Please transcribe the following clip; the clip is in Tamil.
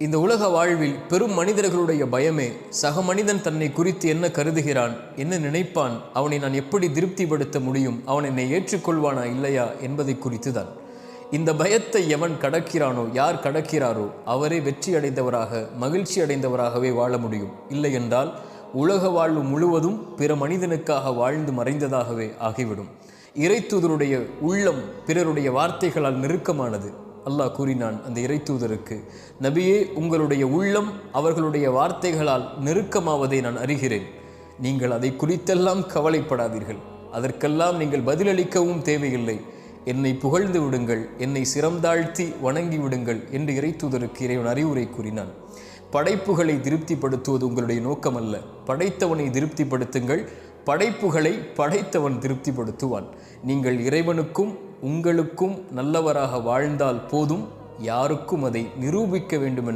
இந்த உலக வாழ்வில் பெரும் மனிதர்களுடைய பயமே சக மனிதன் தன்னை குறித்து என்ன கருதுகிறான், என்ன நினைப்பான், அவனை நான் எப்படி திருப்திப்படுத்த முடியும், அவன் என்னை ஏற்றுக்கொள்வானா இல்லையா என்பதை குறித்து தான். இந்த பயத்தை எவன் கடக்கிறானோ, யார் கடக்கிறாரோ அவரே வெற்றி அடைந்தவராக மகிழ்ச்சி அடைந்தவராகவே வாழ முடியும். இல்லை என்றால் உலக வாழ்வு முழுவதும் பிற மனிதனுக்காக வாழ்ந்து மறைந்ததாகவே ஆகிவிடும். இறைத்தூதருடைய உள்ளம் பிறருடைய வார்த்தைகளால் நெருக்கமானது. அல்லாஹ் கூறினான் அந்த இறைத்தூதருக்கு, நபியே, உங்களுடைய உள்ளம் அவர்களுடைய வார்த்தைகளால் நெருக்கமாவதை நான் அறிகிறேன். நீங்கள் அதை குறித்தெல்லாம் கவலைப்படாதீர்கள். அதற்கெல்லாம் நீங்கள் பதிலளிக்கவும் தேவையில்லை. என்னை புகழ்ந்து விடுங்கள், என்னை சிரம்தாழ்த்தி வணங்கி விடுங்கள் என்று இறைத்தூதருக்கு இறைவன் அறிவுரை கூறினான். படைப்புகளை திருப்திப்படுத்துவது உங்களுடைய நோக்கமல்ல. படைத்தவனை திருப்திப்படுத்துங்கள். படைப்புகளை படைத்தவன் திருப்திப்படுத்துவான். நீங்கள் இறைவனுக்கும் உங்களுக்கும் நல்லவராக வாழ்ந்தால் போதும். யாருக்கும் அதை நிரூபிக்க வேண்டும்